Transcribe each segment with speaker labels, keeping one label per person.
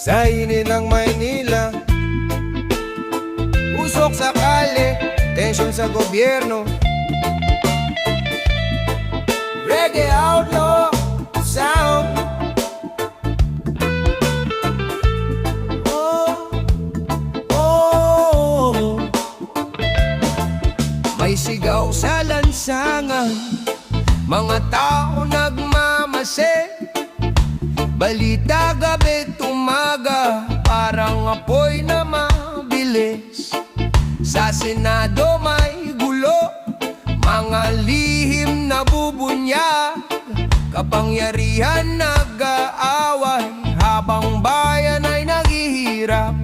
Speaker 1: Sa init ng Maynila, usok sa kalye, tensyon sa gobyerno. Reggae outlaw sound. Oh, oh. May sigaw sa lansangan, mga tao nagmamase. Balita gabi't umaga, parang apoy na mabilis. Sa Senado may gulo, mga lihim na bubunyag. Kapangyarihan nag-aaway, habang bayan ay naghihirap.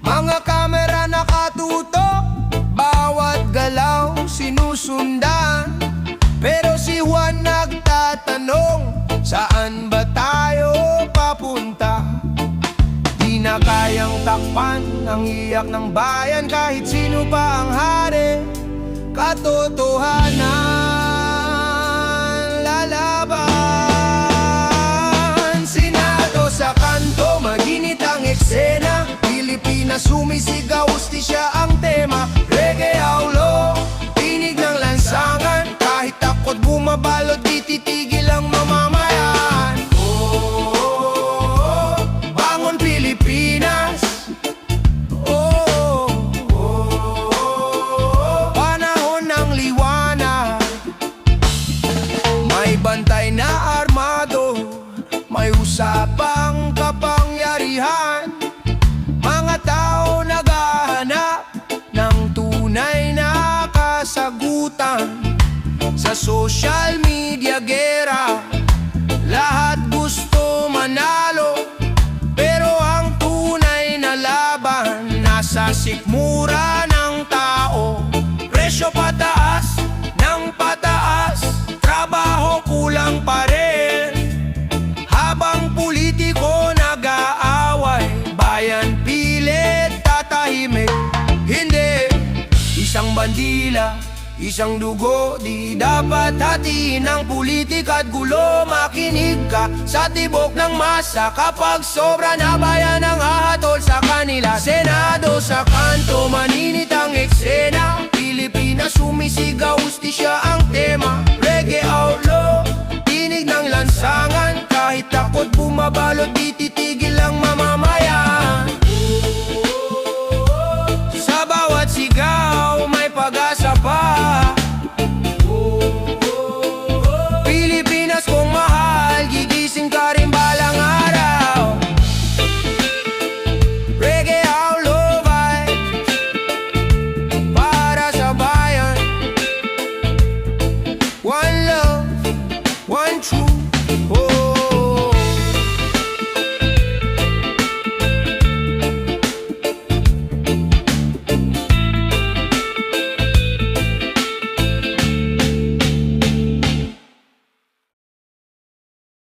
Speaker 1: Mga kamera nakatutok, bawat galaw sinusundan. Pero si Juan nagtatanong, saan ba tayo papunta? Di na kayang takpan ang iyak ng bayan, kahit sino pa ang hari. Katotohanan lalaban. Senado sa kanto, maginit ang eksena. Pilipinas sumisigaw, hustisya ang tema. Reggae outlaw, tinig ng lansangan. Kahit takot bumabalot, di titigil ang mamamayan. Oh, bangon Pilipinas. Oh, panahon ng liwanag. May bantay na armado, may usapang kapangyarihan. Mga tao naghahanap ng tunay na kasagutan. Sa social media gera, lahat gusto manalo. Pero ang tunay na laban, nasa sikmura ng tao. Presyo pataas ng pataas, trabaho kulang pa rin. Habang politiko nag-aaway, bayan pilit tatahimik. Hindi, isang bandila, isang dugo, di dapat hatiin ang politika at gulo. Makinig ka sa tibok ng masa, kapag sobra na bayan ang hahatol sa kanila. Senado sa kanto, maninit ang eksena. Pilipinas sumisigaw, hustisya ang tema. Reggae outlaw, tinig ng lansangan. Kahit takot bumabalot,